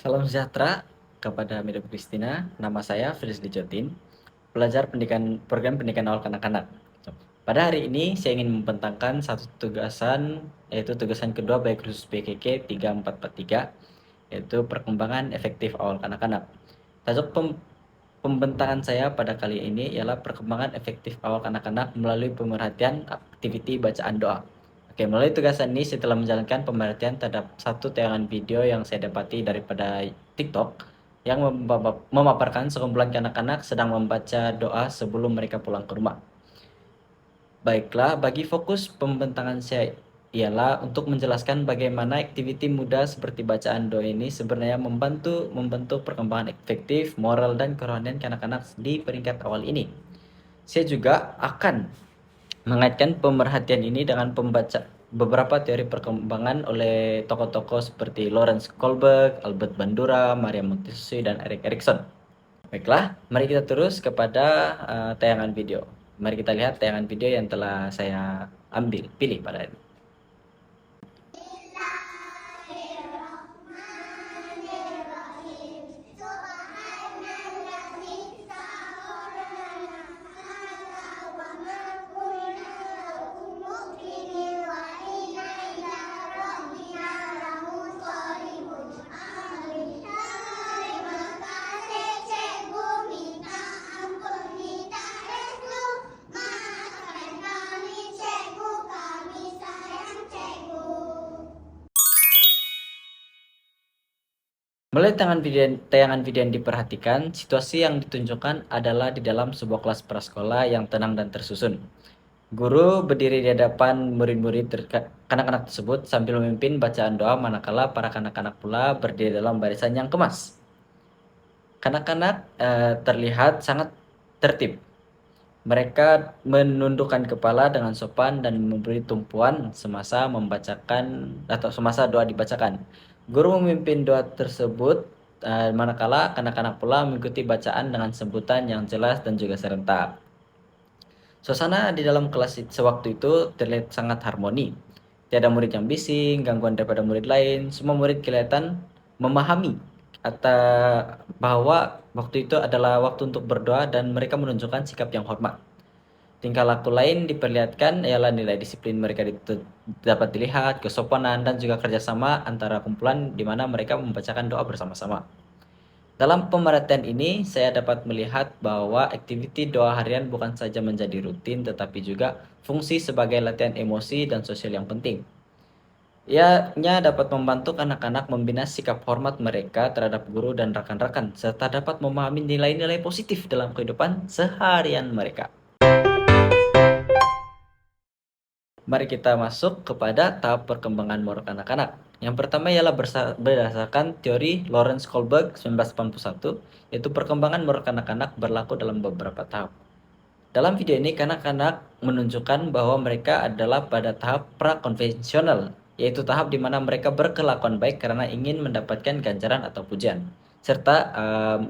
Salam sejahtera kepada Mida Kristina. Nama saya Frisdi Jotin, pelajar program pendidikan awal kanak-kanak. Pada hari ini saya ingin membentangkan satu tugasan, yaitu tugasan kedua baik khusus PKK 3443, yaitu perkembangan efektif awal kanak-kanak. Tajuk pembentangan saya pada kali ini ialah perkembangan efektif awal kanak-kanak melalui pemerhatian aktiviti bacaan doa. Oke, melalui tugasan ini saya telah menjalankan pemerhatian terhadap satu tayangan video yang saya dapati daripada TikTok yang memaparkan sekumpulan anak-anak sedang membaca doa sebelum mereka pulang ke rumah. Baiklah, bagi fokus pembentangan saya ialah untuk menjelaskan bagaimana aktiviti mudah seperti bacaan doa ini sebenarnya membantu membentuk perkembangan efektif, moral, dan kerohanian kanak-kanak di peringkat awal ini. Saya juga akan mengaitkan pemerhatian ini dengan pembaca beberapa teori perkembangan oleh tokoh-tokoh seperti Lawrence Kohlberg, Albert Bandura, Maria Montessori, dan Erik Erikson. Baiklah, mari kita terus kepada tayangan video. Mari kita lihat tayangan video yang telah saya pilih pada ini. Melalui tayangan video yang diperhatikan, situasi yang ditunjukkan adalah di dalam sebuah kelas prasekolah yang tenang dan tersusun. Guru berdiri di hadapan murid-murid kanak-kanak tersebut sambil memimpin bacaan doa manakala para kanak-kanak pula berdiri dalam barisan yang kemas. Kanak-kanak terlihat sangat tertib. Mereka menundukkan kepala dengan sopan dan memberi tumpuan semasa semasa doa dibacakan. Guru memimpin doa tersebut manakala kanak-kanak pula mengikuti bacaan dengan sebutan yang jelas dan juga serentak. Suasana di dalam kelas sewaktu itu terlihat sangat harmoni. Tiada murid yang bising, gangguan daripada murid lain. Semua murid kelihatan memahami atau bahwa waktu itu adalah waktu untuk berdoa dan mereka menunjukkan sikap yang hormat. Tingkah laku lain diperlihatkan ialah nilai disiplin mereka dapat dilihat, kesopanan, dan juga kerjasama antara kumpulan di mana mereka membacakan doa bersama-sama. Dalam pemerhatian ini, saya dapat melihat bahwa aktiviti doa harian bukan saja menjadi rutin, tetapi juga fungsi sebagai latihan emosi dan sosial yang penting. Ianya dapat membantu anak-anak membina sikap hormat mereka terhadap guru dan rekan-rekan, serta dapat memahami nilai-nilai positif dalam kehidupan seharian mereka. Mari kita masuk kepada tahap perkembangan moral anak-anak. Yang pertama ialah berdasarkan teori Lawrence Kohlberg 1981, yaitu perkembangan moral anak-anak berlaku dalam beberapa tahap. Dalam video ini, kanak-kanak menunjukkan bahwa mereka adalah pada tahap prakonvensional, yaitu tahap di mana mereka berkelakuan baik karena ingin mendapatkan ganjaran atau pujian, serta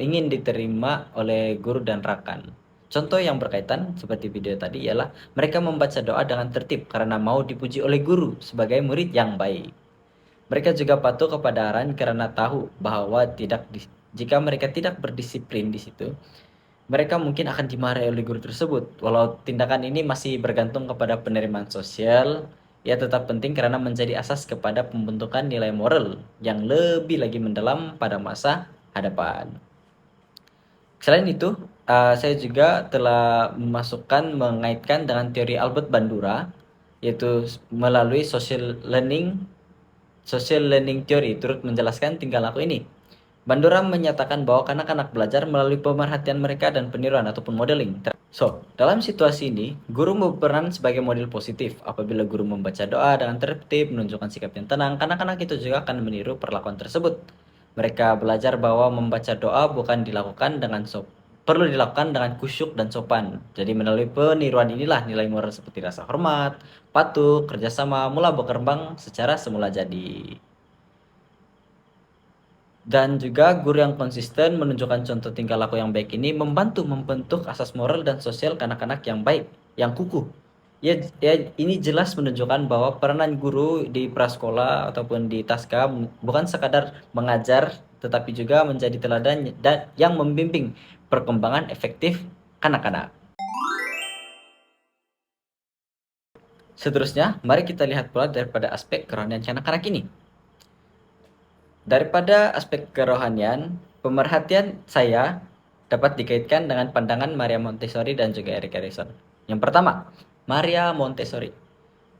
ingin diterima oleh guru dan rekan. Contoh yang berkaitan seperti video tadi ialah mereka membaca doa dengan tertib karena mau dipuji oleh guru sebagai murid yang baik. Mereka juga patuh kepada arahan karena tahu bahwa jika mereka tidak berdisiplin di situ, mereka mungkin akan dimarahi oleh guru tersebut. Walau tindakan ini masih bergantung kepada penerimaan sosial, ia tetap penting karena menjadi asas kepada pembentukan nilai moral yang lebih lagi mendalam pada masa hadapan. Selain itu, saya juga telah mengaitkan dengan teori Albert Bandura, yaitu melalui social learning theory turut menjelaskan tingkah laku ini. Bandura menyatakan bahwa anak-anak belajar melalui pemerhatian mereka dan peniruan ataupun modeling. Dalam situasi ini, guru berperan sebagai model positif. Apabila guru membaca doa dengan tertib, menunjukkan sikap yang tenang, anak-anak itu juga akan meniru perlakuan tersebut. Mereka belajar bahwa membaca doa perlu dilakukan dengan kusyuk dan sopan. Jadi melalui peniruan inilah nilai moral seperti rasa hormat, patuh, kerjasama mulai berkembang secara semula jadi. Dan juga guru yang konsisten menunjukkan contoh tingkah laku yang baik ini membantu membentuk asas moral dan sosial kanak-kanak yang baik, yang kukuh. Ini jelas menunjukkan bahwa peranan guru di prasekolah ataupun di Taska bukan sekadar mengajar tetapi juga menjadi teladan dan yang membimbing perkembangan efektif kanak-kanak. Seterusnya, mari kita lihat pula daripada aspek kerohanian kanak-kanak ini. Daripada aspek kerohanian, pemerhatian saya dapat dikaitkan dengan pandangan Maria Montessori dan juga Erik Erikson. Yang pertama, Maria Montessori.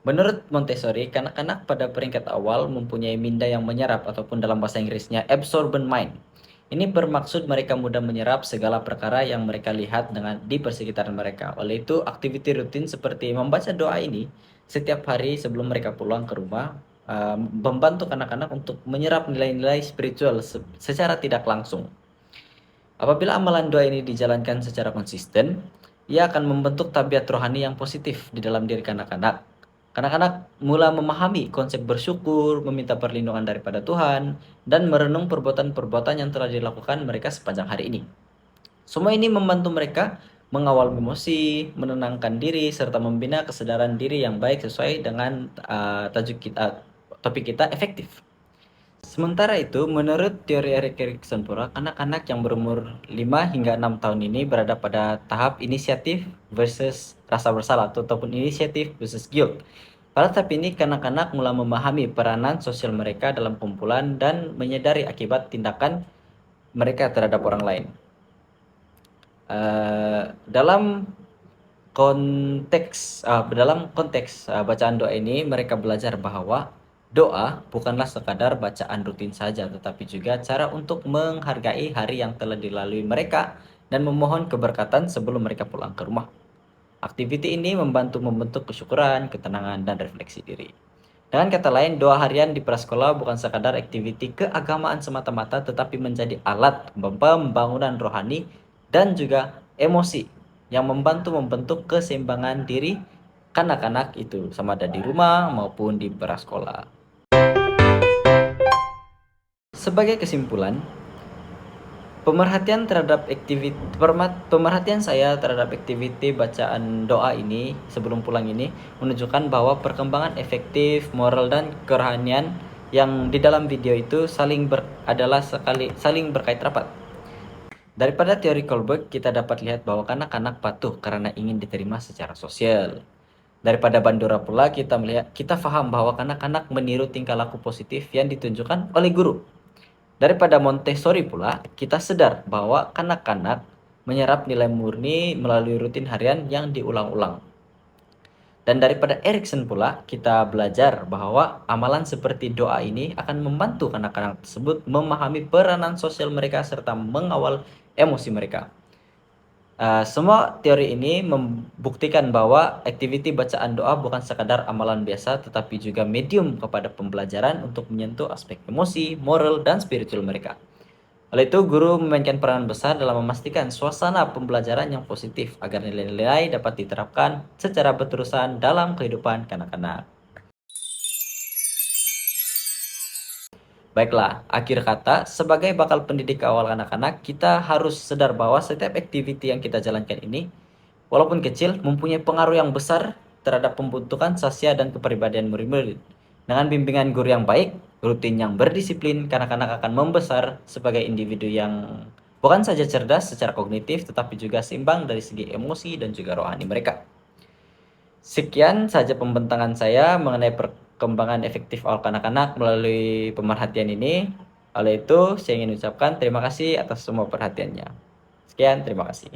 Menurut Montessori, kanak-kanak pada peringkat awal mempunyai minda yang menyerap ataupun dalam bahasa Inggrisnya absorbent mind. Ini bermaksud mereka mudah menyerap segala perkara yang mereka lihat di persekitaran mereka. Oleh itu, aktiviti rutin seperti membaca doa ini setiap hari sebelum mereka pulang ke rumah membantu anak-anak untuk menyerap nilai-nilai spiritual secara tidak langsung. Apabila amalan doa ini dijalankan secara konsisten, ia akan membentuk tabiat rohani yang positif di dalam diri anak-anak. Anak-anak mulai memahami konsep bersyukur, meminta perlindungan daripada Tuhan, dan merenung perbuatan-perbuatan yang telah dilakukan mereka sepanjang hari ini. Semua ini membantu mereka mengawal emosi, menenangkan diri, serta membina kesadaran diri yang baik sesuai dengan topik kita efektif. Sementara itu, menurut teori Erik Erikson pula, anak-anak yang berumur 5 hingga 6 tahun ini berada pada tahap inisiatif versus rasa bersalah ataupun inisiatif versus guilt. Pada tahap ini, kanak-kanak mulai memahami peranan sosial mereka dalam kumpulan dan menyadari akibat tindakan mereka terhadap orang lain. Dalam konteks bacaan doa ini, mereka belajar bahwa doa bukanlah sekadar bacaan rutin saja, tetapi juga cara untuk menghargai hari yang telah dilalui mereka dan memohon keberkatan sebelum mereka pulang ke rumah. Aktiviti ini membantu membentuk kesyukuran, ketenangan, dan refleksi diri. Dengan kata lain, doa harian di prasekolah bukan sekadar aktiviti keagamaan semata-mata, tetapi menjadi alat pembangunan rohani dan juga emosi yang membantu membentuk keseimbangan diri kanak-kanak itu, sama ada di rumah maupun di prasekolah. Sebagai kesimpulan, pemerhatian saya terhadap aktiviti bacaan doa ini sebelum pulang ini menunjukkan bahwa perkembangan efektif, moral, dan kerohanian yang di dalam video itu saling berkait rapat. Daripada teori Kohlberg, kita dapat lihat bahwa kanak-kanak patuh karena ingin diterima secara sosial. Daripada Bandura pula, kita paham bahwa kanak-kanak meniru tingkah laku positif yang ditunjukkan oleh guru. Daripada Montessori pula, kita sadar bahwa kanak-kanak menyerap nilai murni melalui rutin harian yang diulang-ulang. Dan daripada Erikson pula, kita belajar bahwa amalan seperti doa ini akan membantu kanak-kanak tersebut memahami peranan sosial mereka serta mengawal emosi mereka. Semua teori ini membuktikan bahwa aktiviti bacaan doa bukan sekadar amalan biasa, tetapi juga medium kepada pembelajaran untuk menyentuh aspek emosi, moral, dan spiritual mereka. Oleh itu, guru memainkan peran besar dalam memastikan suasana pembelajaran yang positif agar nilai-nilai dapat diterapkan secara berterusan dalam kehidupan kanak-kanak. Baiklah, akhir kata, sebagai bakal pendidik awal anak-anak, kita harus sadar bahwa setiap aktiviti yang kita jalankan ini, walaupun kecil, mempunyai pengaruh yang besar terhadap pembentukan sasya dan kepribadian murid-murid. Dengan bimbingan guru yang baik, rutin yang berdisiplin, kanak-kanak akan membesar sebagai individu yang bukan saja cerdas secara kognitif, tetapi juga seimbang dari segi emosi dan juga rohani mereka. Sekian saja pembentangan saya mengenai perkembangan efektif awal kanak-kanak melalui pemerhatian ini. Oleh itu, saya ingin ucapkan terima kasih atas semua perhatiannya. Sekian, terima kasih.